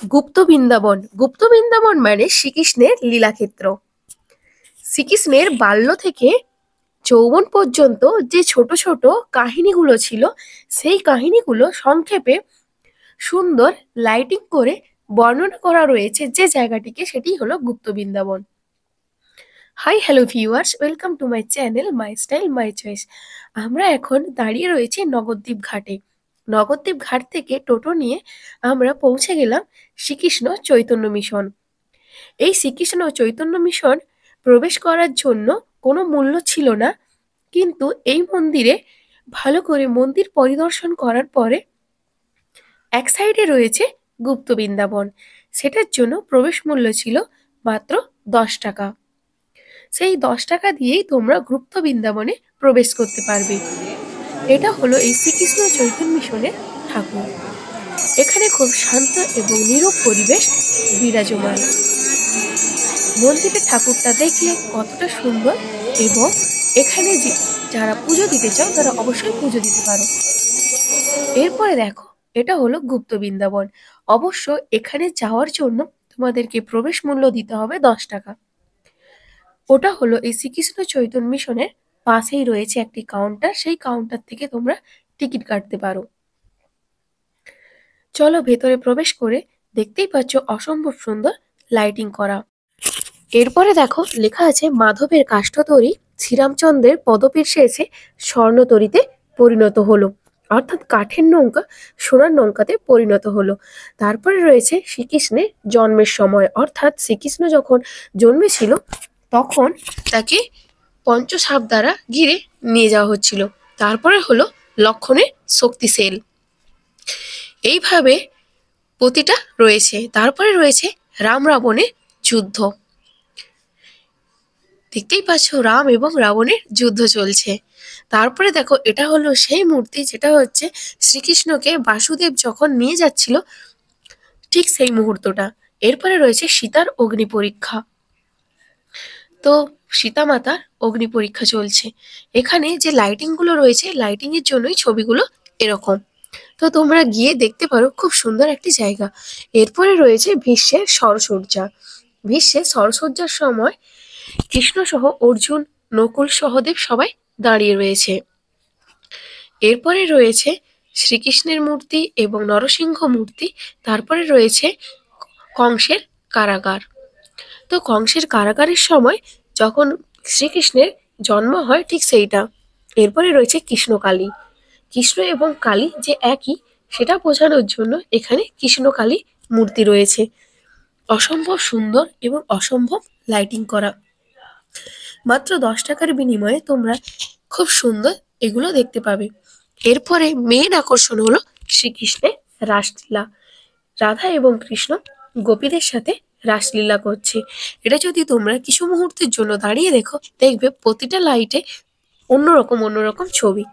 গুপ্ত বৃন্দাবন। গুপ্ত বৃন্দাবন মানে শ্রীকৃষ্ণের লীলাক্ষেত্র। শ্রীকৃষ্ণের বাল্য থেকে যৌবন পর্যন্ত যে ছোট ছোট কাহিনীগুলো ছিল, সেই কাহিনীগুলো সংক্ষেপে সুন্দর লাইটিং করে বর্ণনা করা রয়েছে যে জায়গাটিকে, সেটি হলো Gupta Vrindavan. Hi hello viewers, welcome to my channel my style my choice. আমরা এখন দাঁড়িয়ে রয়েছি নবদ্বীপ ঘাটে। নবদ্বীপ ঘাট থেকে টোটো নিয়ে আমরা পৌঁছে গেলাম শ্রীকৃষ্ণ চৈতন্য মিশন। এই শ্রীকৃষ্ণ চৈতন্য মিশন প্রবেশ করার জন্য কোনো মূল্য ছিল না, কিন্তু এই মন্দিরে ভালো করে মন্দির পরিদর্শন করার পরে এক সাইডে রয়েছে গুপ্ত বৃন্দাবন, সেটার জন্য প্রবেশ মূল্য ছিল মাত্র 10 টাকা। সেই 10 টাকা দিয়েই তোমরা গুপ্ত বৃন্দাবনে প্রবেশ করতে পারবে। এটা হলো এই শ্রীকৃষ্ণ চৈতন্য মিশনের ঠাকুর। এখানে খুব শান্ত এবং নীরব পরিবেশ বিরাজমান। মন্দিরের ঠাকুরটা দেখলে কতটা সুন্দর, এবং এখানে যারা পুজো দিতে চাও তারা অবশ্যই পুজো দিতে পারো। এরপরে দেখো, এটা হলো গুপ্ত বৃন্দাবন। অবশ্য এখানে যাওয়ার জন্য তোমাদেরকে প্রবেশ মূল্য দিতে হবে 10 টাকা। ওটা হলো এই শ্রীকৃষ্ণ চৈতন্য মিশনের পাশেই রয়েছে একটি কাউন্টার, সেই কাউন্টার থেকে তোমরা টিকিট কাটতে পারো। চলো ভেতরে প্রবেশ করে দেখতেই পাচ্ছ অসম্ভব সুন্দর লাইটিং করা। এরপরে দেখো লেখা আছে মাধবের কাষ্ঠতরী শ্রীরামচন্দ্রের পদপীর্ষে এসে স্বর্ণতরীতে পরিণত হলো, অর্থাৎ কাঠের নৌকা সোনার নৌকাতে পরিণত হলো। তারপরে রয়েছে শ্রীকৃষ্ণের জন্মের সময়, অর্থাৎ শ্রীকৃষ্ণ যখন জন্মেছিল তখন তাকে পঞ্চসাপ দ্বারা ঘিরে নিয়ে যাওয়া হচ্ছিল। তারপরে হলো লক্ষণের শক্তি সেল। এইভাবে প্রতিটা রয়েছে। তারপরে রয়েছে রাম রাবণের যুদ্ধ। দেখতেই পাচ্ছ রাম এবং রাবণের যুদ্ধ চলছে। তারপরে দেখো, এটা হলো সেই মূর্তি যেটা হচ্ছে শ্রীকৃষ্ণকে বাসুদেব যখন নিয়ে যাচ্ছিল, ঠিক সেই মুহূর্তটা। এরপরে রয়েছে সীতার অগ্নি পরীক্ষা। তো সীতা মাতার অগ্নি পরীক্ষা চলছে। এখানে যে লাইটিং গুলো রয়েছে, লাইটিং এর জন্যই ছবিগুলো এরকম। তো তোমরা গিয়ে দেখতে পারো, খুব সুন্দর একটি জায়গা। এরপরে রয়েছে ভীষ্মের সরসজ্জা। ভীষ্মের সরসজ্জার সময় কৃষ্ণ সহ অর্জুন, নকুল, সহদেব সবাই দাঁড়িয়ে রয়েছে। এরপরে রয়েছে শ্রীকৃষ্ণের মূর্তি এবং নরসিংহ মূর্তি। তারপরে রয়েছে কংসের কারাগার। তো কংসের কারাগারের সময় যখন শ্রীকৃষ্ণের জন্ম হয়, ঠিক সেইটা। এরপরে রয়েছে কৃষ্ণকালী। কৃষ্ণ এবং কালী যে একই, সেটা বোঝানোর জন্য এখানে কৃষ্ণকালী মূর্তি রয়েছে। অসম্ভব সুন্দর এবং অসম্ভব লাইটিং করা। মাত্র 10 টাকার বিনিময়ে তোমরা খুব সুন্দর এগুলো দেখতে পাবে। এরপরে মেন আকর্ষণ হলো শ্রীকৃষ্ণের রাসলীলা। রাধা এবং কৃষ্ণ গোপীদের সাথে রাসলীলা করছে। এটা যদি তোমরা কিছু মুহূর্তের জন্য দাঁড়িয়ে দেখো, দেখবে প্রতিটা লাইটে অন্যরকম অন্যরকম ছবি।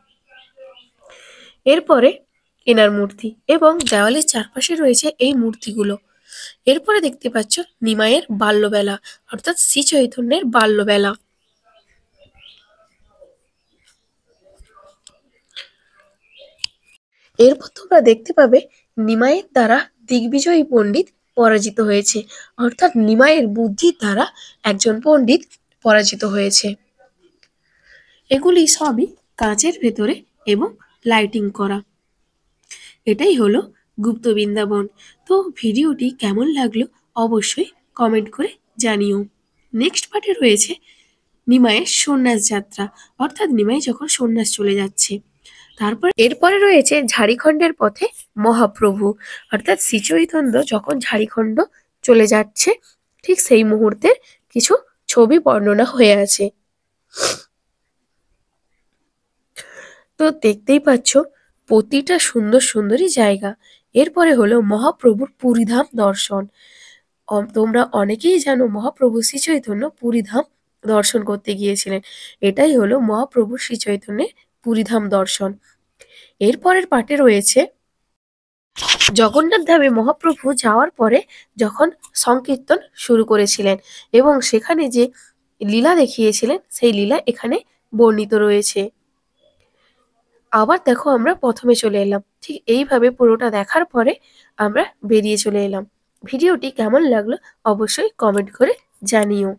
এরপরে এনার মূর্তি এবং দেওয়ালের চারপাশে রয়েছে এই মূর্তিগুলো। এরপরে দেখতে পাচ্ছ নিমাইয়ের বাল্যবেলা, অর্থাৎ শ্রী চৈতন্যের বাল্যবেলা। এরপর তোমরা দেখতে পাবে নিমাইয়ের দ্বারা দিগ্বিজয়ী পণ্ডিত পরাজিত হয়েছে, অর্থাৎ নিমাইয়ের বুদ্ধির দ্বারা একজন পণ্ডিত পরাজিত হয়েছে। এগুলি সবই কাঁচের ভেতরে এবং লাইটিং করা। এটাই হলো গুপ্ত বৃন্দাবন। তো ভিডিওটি কেমন লাগলো অবশ্যই কমেন্ট করে জানিও। নেক্সট পার্টে রয়েছে নিমাইয়ের সন্ন্যাস যাত্রা, অর্থাৎ নিমাই যখন সন্ন্যাস চলে যাচ্ছে। এরপরে রয়েছে ঝাড়িখণ্ডের পথে মহাপ্রভু, অর্থাৎ শ্রীচৈতন্য যখন ঝাড়িখণ্ড চলে যাচ্ছে, ঠিক সেই মুহূর্তের কিছু ছবি বর্ণনা হয়ে আছে। তো দেখতেই পাচ্ছ প্রতিটা সুন্দর সুন্দরই জায়গা। এরপরে হলো মহাপ্রভুর পুরীধাম দর্শন। তোমরা অনেকেই জানো মহাপ্রভু শ্রী চৈতন্য পুরীধাম দর্শন করতে গিয়েছিলেন। এটাই হলো মহাপ্রভু শ্রী চৈতন্যের পুরীধাম দর্শন। এরপরের পার্টে রয়েছে জগন্নাথ ধামে মহাপ্রভু যাওয়ার পরে যখন সংকীর্তন শুরু করেছিলেন এবং সেখানে যে লীলা দেখিয়েছিলেন, সেই লীলা এখানে বর্ণিত রয়েছে। আবার দেখো আমরা প্রথমে চলে এলাম। ঠিক এইভাবে পুরোটা দেখার পরে আমরা বেরিয়ে চলে এলাম। ভিডিওটি কেমন লাগলো অবশ্যই কমেন্ট করে জানিও।